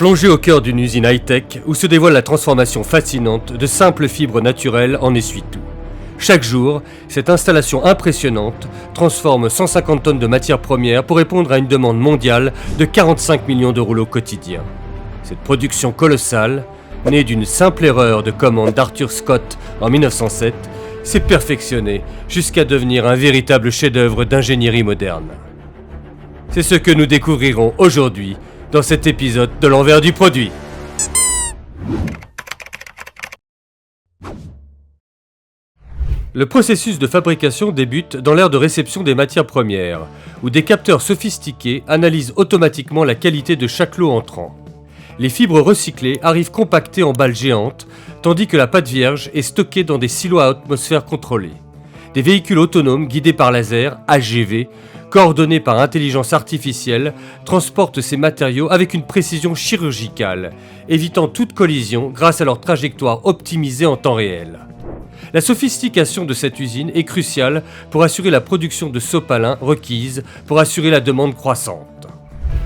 Plongé au cœur d'une usine high-tech où se dévoile la transformation fascinante de simples fibres naturelles en essuie-tout. Chaque jour, cette installation impressionnante transforme 150 tonnes de matières premières pour répondre à une demande mondiale de 45 millions de rouleaux quotidiens. Cette production colossale, née d'une simple erreur de commande d'Arthur Scott en 1907, s'est perfectionnée jusqu'à devenir un véritable chef-d'œuvre d'ingénierie moderne. C'est ce que nous découvrirons aujourd'hui dans cet épisode de l'envers du produit. Le processus de fabrication débute dans l'ère de réception des matières premières, où des capteurs sophistiqués analysent automatiquement la qualité de chaque lot entrant. Les fibres recyclées arrivent compactées en balles géantes, tandis que la pâte vierge est stockée dans des silos à atmosphère contrôlée. Des véhicules autonomes guidés par laser, AGV, coordonnés par intelligence artificielle, transportent ces matériaux avec une précision chirurgicale, évitant toute collision grâce à leur trajectoire optimisée en temps réel. La sophistication de cette usine est cruciale pour assurer la production de sopalin requise pour assurer la demande croissante.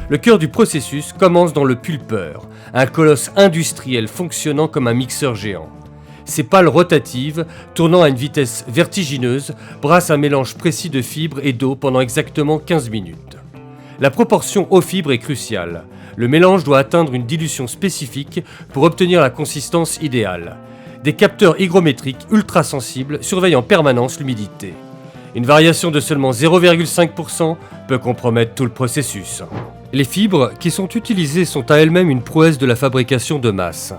Le cœur du processus commence dans le pulpeur, un colosse industriel fonctionnant comme un mixeur géant. Ses pales rotatives, tournant à une vitesse vertigineuse, brassent un mélange précis de fibres et d'eau pendant exactement 15 minutes. La proportion eau-fibre est cruciale. Le mélange doit atteindre une dilution spécifique pour obtenir la consistance idéale. Des capteurs hygrométriques ultra sensibles surveillent en permanence l'humidité. Une variation de seulement 0,5% peut compromettre tout le processus. Les fibres qui sont utilisées sont à elles-mêmes une prouesse de la fabrication de masse.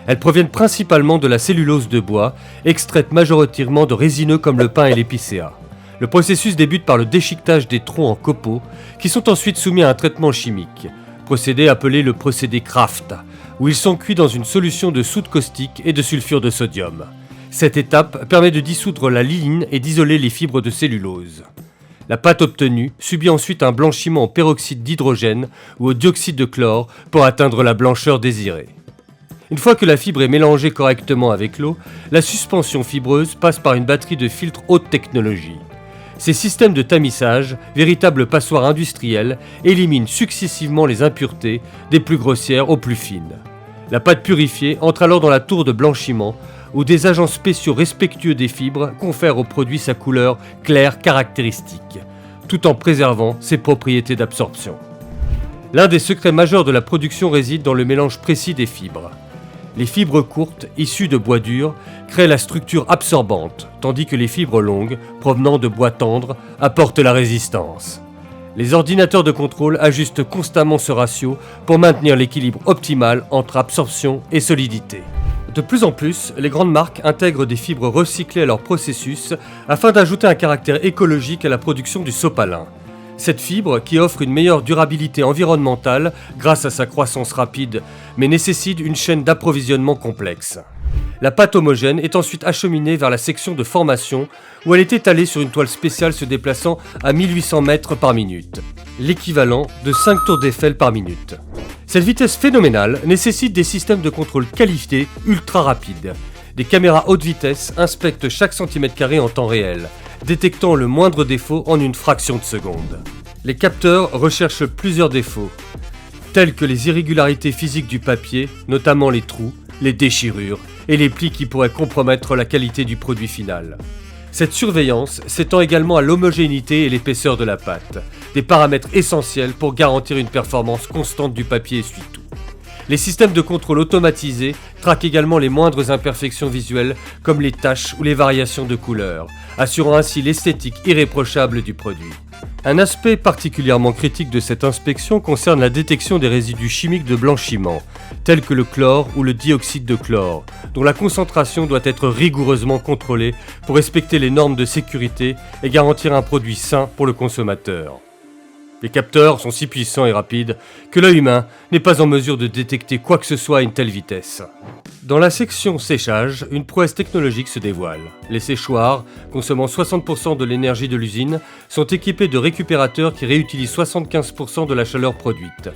Elles proviennent principalement de la cellulose de bois, extraite majoritairement de résineux comme le pin et l'épicéa. Le processus débute par le déchiquetage des troncs en copeaux, qui sont ensuite soumis à un traitement chimique, procédé appelé le procédé Kraft, où ils sont cuits dans une solution de soude caustique et de sulfure de sodium. Cette étape permet de dissoudre la lignine et d'isoler les fibres de cellulose. La pâte obtenue subit ensuite un blanchiment au peroxyde d'hydrogène ou au dioxyde de chlore pour atteindre la blancheur désirée. Une fois que la fibre est mélangée correctement avec l'eau, la suspension fibreuse passe par une batterie de filtres haute technologie. Ces systèmes de tamissage, véritables passoires industrielles, éliminent successivement les impuretés, des plus grossières aux plus fines. La pâte purifiée entre alors dans la tour de blanchiment, où des agents spéciaux respectueux des fibres confèrent au produit sa couleur claire caractéristique, tout en préservant ses propriétés d'absorption. L'un des secrets majeurs de la production réside dans le mélange précis des fibres. Les fibres courtes, issues de bois dur, créent la structure absorbante, tandis que les fibres longues, provenant de bois tendre, apportent la résistance. Les ordinateurs de contrôle ajustent constamment ce ratio pour maintenir l'équilibre optimal entre absorption et solidité. De plus en plus, les grandes marques intègrent des fibres recyclées à leur processus afin d'ajouter un caractère écologique à la production du sopalin. Cette fibre, qui offre une meilleure durabilité environnementale grâce à sa croissance rapide, mais nécessite une chaîne d'approvisionnement complexe. La pâte homogène est ensuite acheminée vers la section de formation où elle est étalée sur une toile spéciale se déplaçant à 1800 mètres par minute, l'équivalent de 5 tours d'Eiffel par minute. Cette vitesse phénoménale nécessite des systèmes de contrôle qualifiés ultra rapides. Des caméras haute vitesse inspectent chaque centimètre carré en temps réel, détectant le moindre défaut en une fraction de seconde. Les capteurs recherchent plusieurs défauts, tels que les irrégularités physiques du papier, notamment les trous, les déchirures et les plis qui pourraient compromettre la qualité du produit final. Cette surveillance s'étend également à l'homogénéité et l'épaisseur de la pâte, des paramètres essentiels pour garantir une performance constante du papier essuie-tout. Les systèmes de contrôle automatisés traquent également les moindres imperfections visuelles comme les taches ou les variations de couleurs, assurant ainsi l'esthétique irréprochable du produit. Un aspect particulièrement critique de cette inspection concerne la détection des résidus chimiques de blanchiment, tels que le chlore ou le dioxyde de chlore, dont la concentration doit être rigoureusement contrôlée pour respecter les normes de sécurité et garantir un produit sain pour le consommateur. Les capteurs sont si puissants et rapides que l'œil humain n'est pas en mesure de détecter quoi que ce soit à une telle vitesse. Dans la section séchage, une prouesse technologique se dévoile. Les séchoirs, consommant 60% de l'énergie de l'usine, sont équipés de récupérateurs qui réutilisent 75% de la chaleur produite.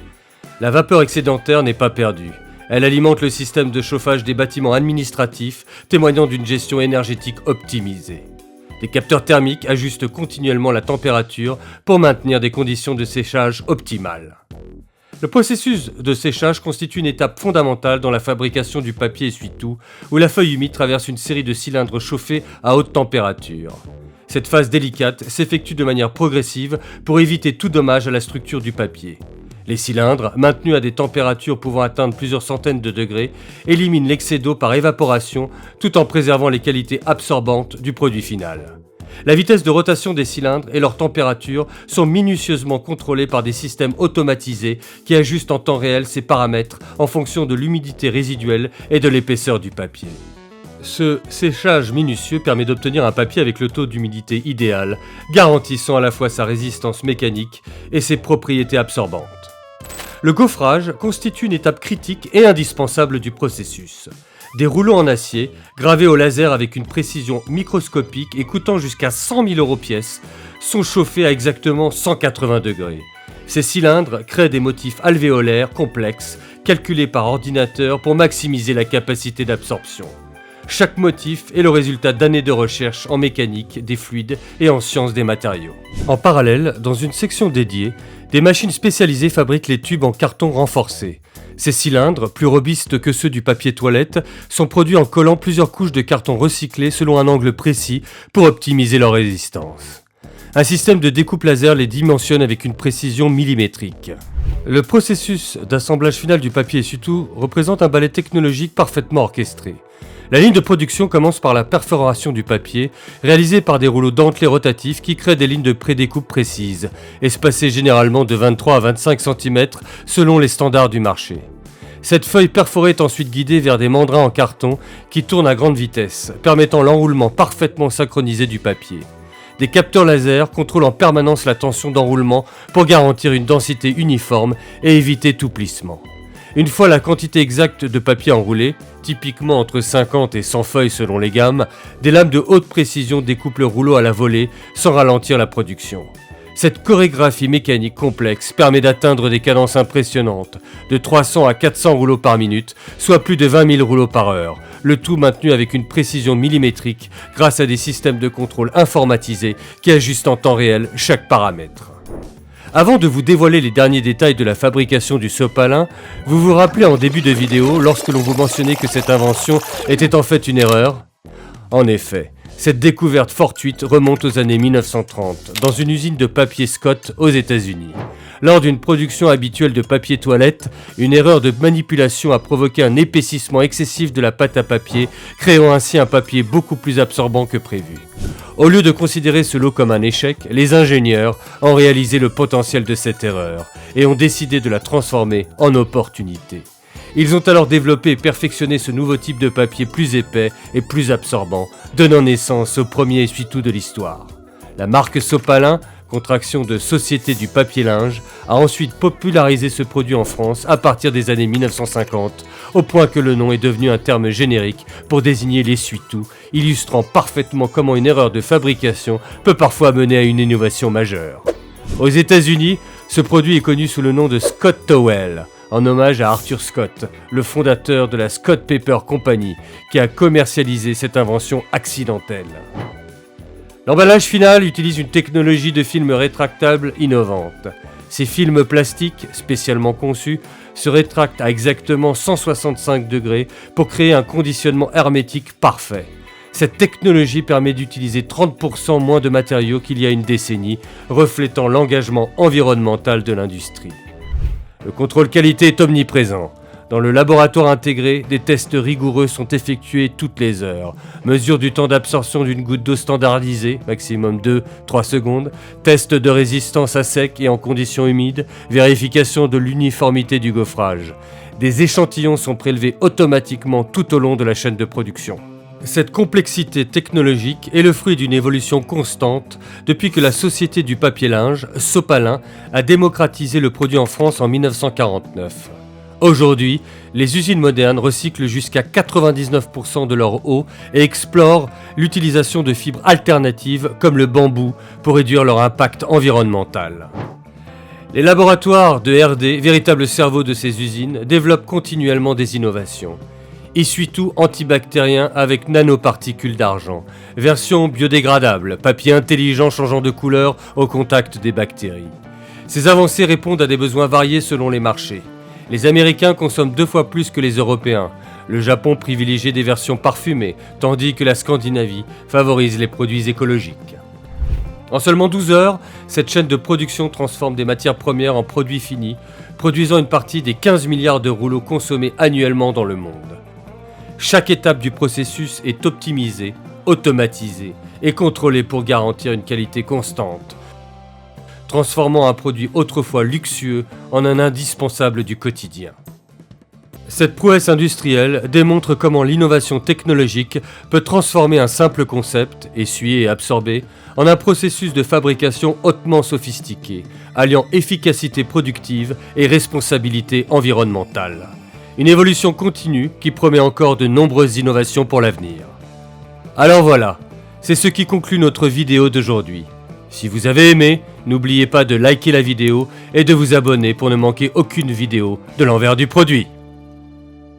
La vapeur excédentaire n'est pas perdue. Elle alimente le système de chauffage des bâtiments administratifs, témoignant d'une gestion énergétique optimisée. Des capteurs thermiques ajustent continuellement la température pour maintenir des conditions de séchage optimales. Le processus de séchage constitue une étape fondamentale dans la fabrication du papier essuie-tout, où la feuille humide traverse une série de cylindres chauffés à haute température. Cette phase délicate s'effectue de manière progressive pour éviter tout dommage à la structure du papier. Les cylindres, maintenus à des températures pouvant atteindre plusieurs centaines de degrés, éliminent l'excès d'eau par évaporation tout en préservant les qualités absorbantes du produit final. La vitesse de rotation des cylindres et leur température sont minutieusement contrôlées par des systèmes automatisés qui ajustent en temps réel ces paramètres en fonction de l'humidité résiduelle et de l'épaisseur du papier. Ce séchage minutieux permet d'obtenir un papier avec le taux d'humidité idéal, garantissant à la fois sa résistance mécanique et ses propriétés absorbantes. Le gaufrage constitue une étape critique et indispensable du processus. Des rouleaux en acier, gravés au laser avec une précision microscopique et coûtant jusqu'à 100 000 € pièce, sont chauffés à exactement 180 degrés. Ces cylindres créent des motifs alvéolaires complexes, calculés par ordinateur pour maximiser la capacité d'absorption. Chaque motif est le résultat d'années de recherche en mécanique des fluides et en sciences des matériaux. En parallèle, dans une section dédiée, des machines spécialisées fabriquent les tubes en carton renforcé. Ces cylindres, plus robustes que ceux du papier toilette, sont produits en collant plusieurs couches de carton recyclé selon un angle précis pour optimiser leur résistance. Un système de découpe laser les dimensionne avec une précision millimétrique. Le processus d'assemblage final du papier essuie-tout représente un ballet technologique parfaitement orchestré. La ligne de production commence par la perforation du papier, réalisée par des rouleaux dentelés rotatifs qui créent des lignes de prédécoupe précises, espacées généralement de 23 à 25 cm selon les standards du marché. Cette feuille perforée est ensuite guidée vers des mandrins en carton qui tournent à grande vitesse, permettant l'enroulement parfaitement synchronisé du papier. Des capteurs laser contrôlent en permanence la tension d'enroulement pour garantir une densité uniforme et éviter tout plissement. Une fois la quantité exacte de papier enroulé, typiquement entre 50 et 100 feuilles selon les gammes, des lames de haute précision découpent le rouleau à la volée sans ralentir la production. Cette chorégraphie mécanique complexe permet d'atteindre des cadences impressionnantes, de 300 à 400 rouleaux par minute, soit plus de 20 000 rouleaux par heure, le tout maintenu avec une précision millimétrique grâce à des systèmes de contrôle informatisés qui ajustent en temps réel chaque paramètre. Avant de vous dévoiler les derniers détails de la fabrication du sopalin, vous vous rappelez en début de vidéo lorsque l'on vous mentionnait que cette invention était en fait une erreur ? En effet, cette découverte fortuite remonte aux années 1930, dans une usine de papier Scott aux États-Unis. Lors d'une production habituelle de papier toilette, une erreur de manipulation a provoqué un épaississement excessif de la pâte à papier, créant ainsi un papier beaucoup plus absorbant que prévu. Au lieu de considérer ce lot comme un échec, les ingénieurs ont réalisé le potentiel de cette erreur et ont décidé de la transformer en opportunité. Ils ont alors développé et perfectionné ce nouveau type de papier plus épais et plus absorbant, donnant naissance au premier essuie-tout de l'histoire. La marque Sopalin, contraction de Société du papier-linge, a ensuite popularisé ce produit en France à partir des années 1950, au point que le nom est devenu un terme générique pour désigner l'essuie-tout, illustrant parfaitement comment une erreur de fabrication peut parfois mener à une innovation majeure. Aux États-Unis, ce produit est connu sous le nom de Scott Towel, en hommage à Arthur Scott, le fondateur de la Scott Paper Company, qui a commercialisé cette invention accidentelle. L'emballage final utilise une technologie de film rétractable innovante. Ces films plastiques, spécialement conçus, se rétractent à exactement 165 degrés pour créer un conditionnement hermétique parfait. Cette technologie permet d'utiliser 30% moins de matériaux qu'il y a une décennie, reflétant l'engagement environnemental de l'industrie. Le contrôle qualité est omniprésent. Dans le laboratoire intégré, des tests rigoureux sont effectués toutes les heures. Mesure du temps d'absorption d'une goutte d'eau standardisée, maximum 2-3 secondes. Test de résistance à sec et en conditions humides. Vérification de l'uniformité du gaufrage. Des échantillons sont prélevés automatiquement tout au long de la chaîne de production. Cette complexité technologique est le fruit d'une évolution constante depuis que la Société du papier-linge, Sopalin, a démocratisé le produit en France en 1949. Aujourd'hui, les usines modernes recyclent jusqu'à 99% de leur eau et explorent l'utilisation de fibres alternatives comme le bambou pour réduire leur impact environnemental. Les laboratoires de R&D, véritables cerveaux de ces usines, développent continuellement des innovations. Essuie-tout antibactérien avec nanoparticules d'argent, version biodégradable, papier intelligent changeant de couleur au contact des bactéries. Ces avancées répondent à des besoins variés selon les marchés. Les Américains consomment 2 fois plus que les Européens. Le Japon privilégie des versions parfumées, tandis que la Scandinavie favorise les produits écologiques. En seulement 12 heures, cette chaîne de production transforme des matières premières en produits finis, produisant une partie des 15 milliards de rouleaux consommés annuellement dans le monde. Chaque étape du processus est optimisée, automatisée et contrôlée pour garantir une qualité constante, transformant un produit autrefois luxueux en un indispensable du quotidien. Cette prouesse industrielle démontre comment l'innovation technologique peut transformer un simple concept, essuyé et absorbé, en un processus de fabrication hautement sophistiqué, alliant efficacité productive et responsabilité environnementale. Une évolution continue qui promet encore de nombreuses innovations pour l'avenir. Alors voilà, c'est ce qui conclut notre vidéo d'aujourd'hui. Si vous avez aimé, n'oubliez pas de liker la vidéo et de vous abonner pour ne manquer aucune vidéo de l'envers du produit.